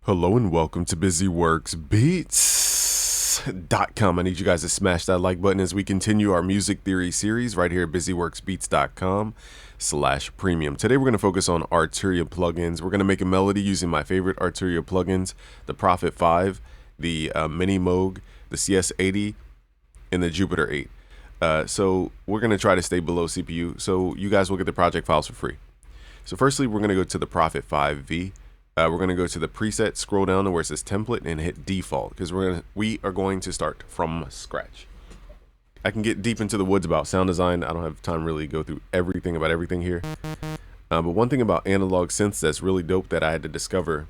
Hello and welcome to BusyWorksBeats.com. I need you guys to smash that like button as we continue our music theory series right here at BusyWorksBeats.com/premium. Today we're going to focus on Arturia plugins. We're going to make a melody using my favorite Arturia plugins, the Prophet 5, the Mini Moog, the CS80, and the Jupiter 8. So we're going to try to stay below CPU, so you guys will get the project files for free. So firstly, we're going to go to the Prophet 5V. We're going to go to the preset, scroll down to where it says template, and hit default because we are going to start from scratch. I can get deep into the woods about sound design. I don't have time to really go through everything about everything here. But one thing about analog synths that's really dope that I had to discover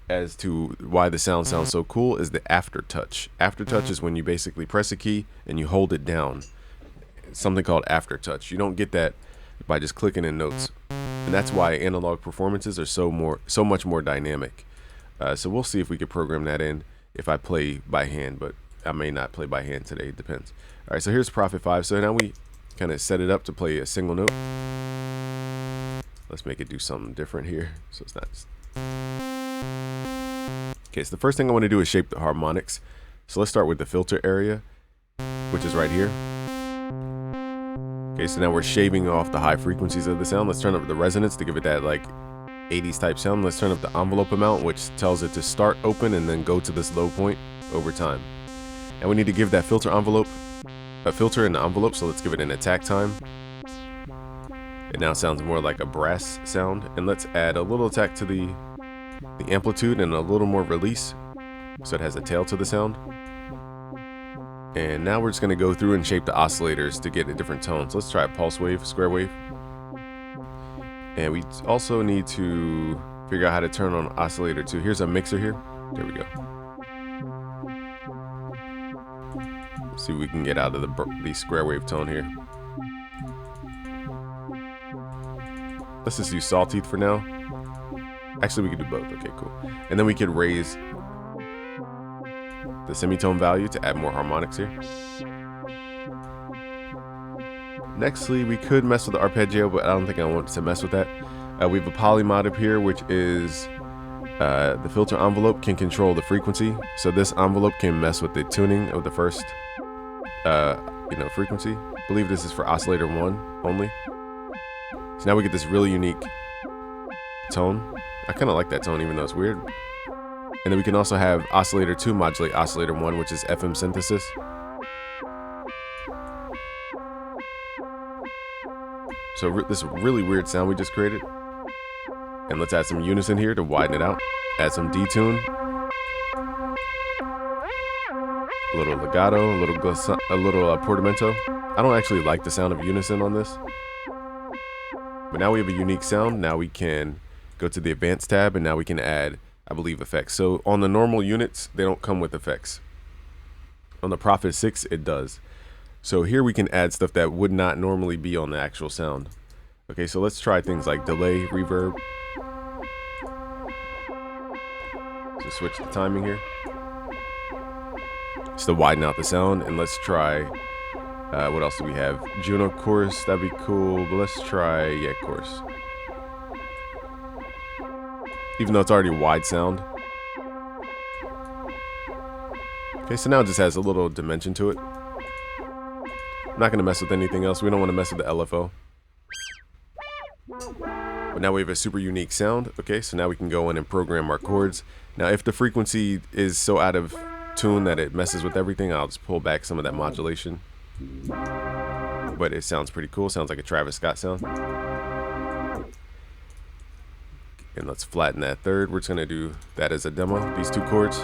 as to why the sound sounds so cool is the aftertouch. Aftertouch is when you basically press a key and you hold it down. It's something called aftertouch. You don't get that by just clicking in notes. And that's why analog performances are so much more dynamic. So we'll see if we could program that in if I play by hand, but I may not play by hand today. It depends. All right, so here's Prophet 5. So now we kind of set it up to play a single note. Let's make it do something different here. So it's not. Okay, so the first thing I want to do is shape the harmonics. So let's start with the filter area, which is right here. Okay, so now we're shaving off the high frequencies of the sound. Let's turn up the resonance to give it that like 80s type sound. Let's turn up the envelope amount, which tells it to start open and then go to this low point over time. And we need to give that filter envelope a filter in the envelope, so let's give it an attack time. It now sounds more like a brass sound. And let's add a little attack to the amplitude and a little more release, so it has a tail to the sound. And now we're just going to go through and shape the oscillators to get a different tone. So let's try a pulse wave, square wave. And we also need to figure out how to turn on oscillator 2. Here's a mixer here. There we go. Let's see if we can get out of the square wave tone here. Let's just use Sawtooth for now. Actually, we could do both. Okay, cool. And then we could raise the semitone value to add more harmonics here. Nextly, we could mess with the arpeggio, but I don't think I want to mess with that. We have a polymod up here, which is the filter envelope can control the frequency. So this envelope can mess with the tuning of the first frequency. I believe this is for oscillator 1 only. So now we get this really unique tone. I kind of like that tone, even though it's weird. And then we can also have oscillator 2 modulate oscillator 1, which is FM synthesis. So this really weird sound we just created. And let's add some unison here to widen it out. Add some detune. A little legato, a little portamento. I don't actually like the sound of unison on this. But now we have a unique sound. Now we can go to the advanced tab, and now we can add, I believe, effects. So on the normal units, they don't come with effects. On the Prophet 6, it does. So here we can add stuff that would not normally be on the actual sound. Okay, so let's try things like delay, reverb. So switch the timing here. Just to widen out the sound. And let's try, what else do we have? Juno chorus, that'd be cool. But let's try, chorus. Even though it's already wide sound. Okay, so now it just has a little dimension to it. I'm not going to mess with anything else. We don't want to mess with the LFO. But now we have a super unique sound. Okay, so now we can go in and program our chords. Now, if the frequency is so out of tune that it messes with everything, I'll just pull back some of that modulation. But it sounds pretty cool. Sounds like a Travis Scott sound. And let's flatten that third. We're just going to do that as a demo, these two chords.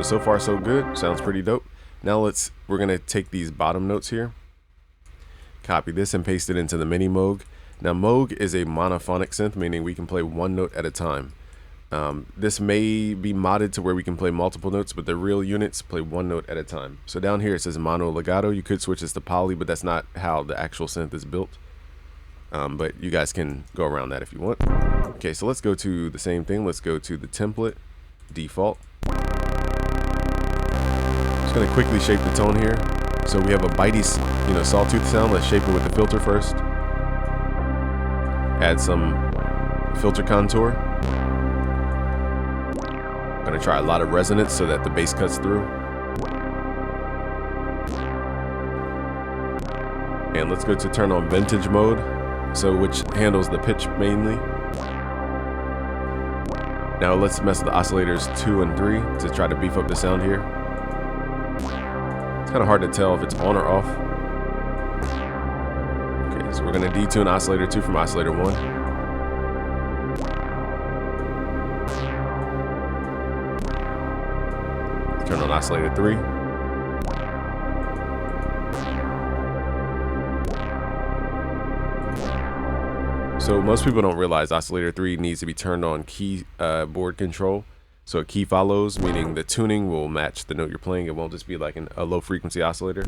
So far so good. Sounds pretty dope. Now we're going to take these bottom notes here, copy this and paste it into the Mini Moog. Now Moog is a monophonic synth, meaning we can play one note at a time. This may be modded to where we can play multiple notes, but the real units play one note at a time. So down here it says mono legato. You could switch this to poly, but that's not how the actual synth is built. But you guys can go around that if you want. Okay, so let's go to the same thing. Let's go to the template, default. Just gonna quickly shape the tone here. So we have a bitey, sawtooth sound. Let's shape it with the filter first. add some filter contour. I'm gonna try a lot of resonance so that the bass cuts through. And let's go to turn on vintage mode, so which handles the pitch mainly. Now let's mess with the oscillators 2 and 3 to try to beef up the sound here. It's kind of hard to tell if it's on or off. Okay, so we're gonna detune oscillator 2 from oscillator 1. Turn on oscillator 3. So most people don't realize oscillator 3 needs to be turned on keyboard control. So a key follows, meaning the tuning will match the note you're playing. It won't just be like a low frequency oscillator.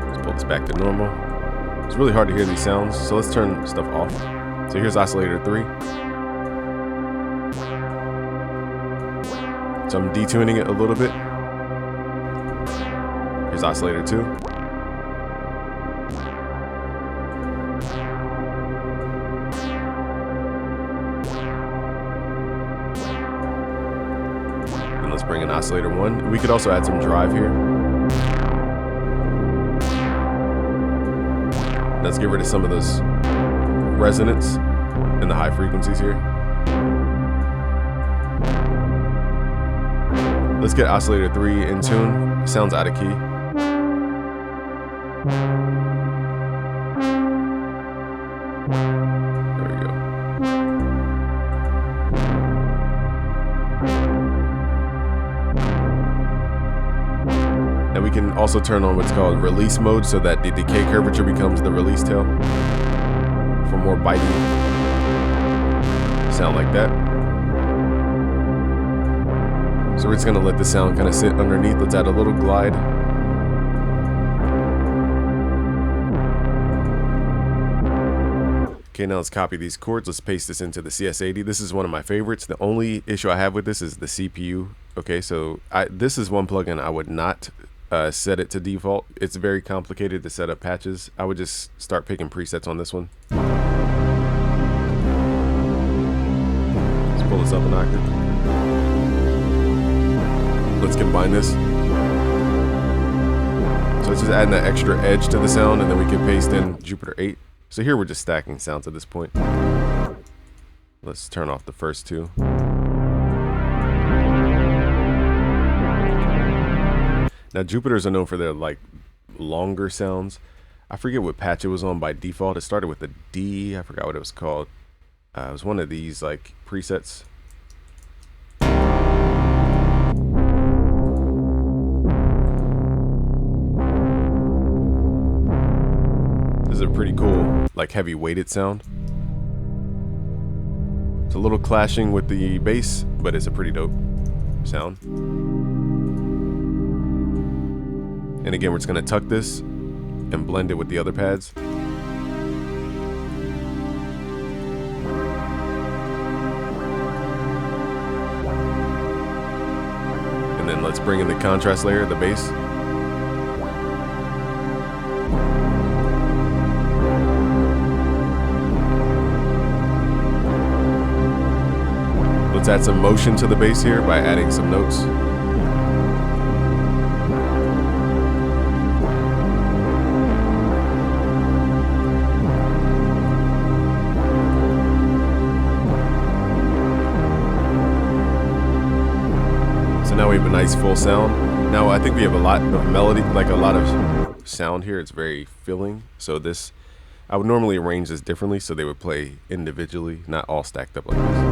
Let's pull this back to normal. It's really hard to hear these sounds, so let's turn stuff off. So here's oscillator 3. So I'm detuning it a little bit. Here's oscillator 2. Let's bring in oscillator 1. We could also add some drive here. Let's get rid of some of this resonance and the high frequencies here. Let's get oscillator 3 in tune. It sounds out of key. There we go. And we can also turn on what's called release mode so that the decay curvature becomes the release tail for more biting sound like that. So we're just gonna let the sound kind of sit underneath. Let's add a little glide. Okay, now let's copy these chords. Let's paste this into the CS80. This is one of my favorites. The only issue I have with this is the CPU. Okay, so this is one plugin I would not set it to default. It's very complicated to set up patches. I would just start picking presets on this one. Let's pull this up an octave. Let's combine this. So it's just adding that extra edge to the sound, and then we can paste in Jupiter 8. So here we're just stacking sounds at this point. Let's turn off the first two. Now Jupiters are known for their like longer sounds. I forget what patch it was on by default. It started with a D. I forgot what it was called. It was one of these like presets. This is a pretty cool, like heavy weighted sound. It's a little clashing with the bass, but it's a pretty dope sound. And again, we're just gonna tuck this and blend it with the other pads. And then let's bring in the contrast layer, the bass. Let's add some motion to the bass here by adding some notes. So now we have a nice full sound. Now I think we have a lot of melody, like a lot of sound here. It's very filling. So this, I would normally arrange this differently so they would play individually, not all stacked up like this.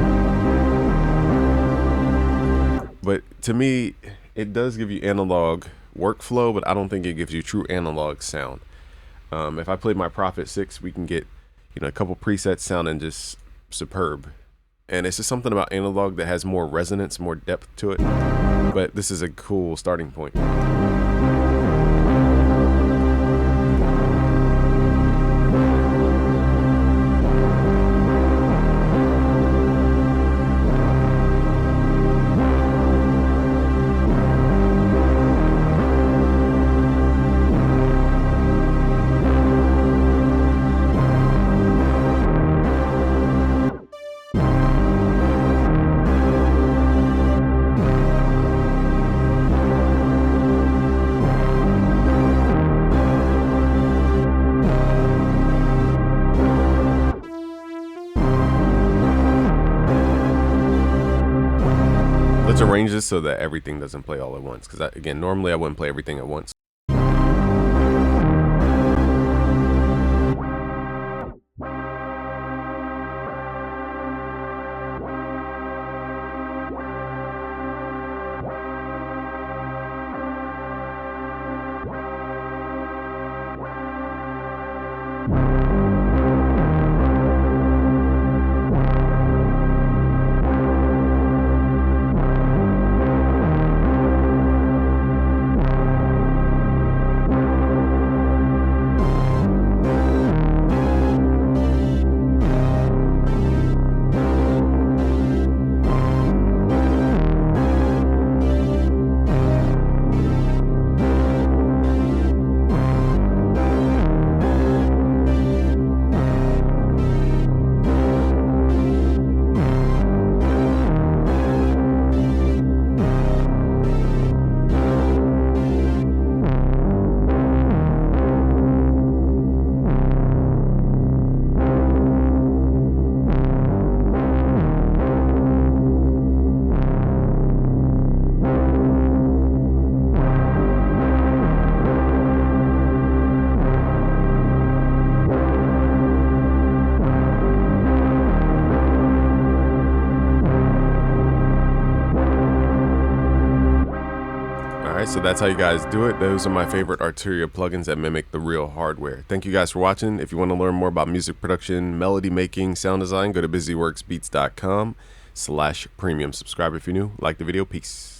But to me, it does give you analog workflow, but I don't think it gives you true analog sound. If I played my Prophet 6, we can get, a couple presets sounding just superb. And it's just something about analog that has more resonance, more depth to it. But this is a cool starting point. arrange this so that everything doesn't play all at once. Because again, normally I wouldn't play everything at once. Alright, so that's how you guys do it. Those are my favorite Arturia plugins that mimic the real hardware. Thank you guys for watching. If you want to learn more about music production, melody making, sound design, go to busyworksbeats.com/premium. Subscribe if you're new. Like the video. Peace.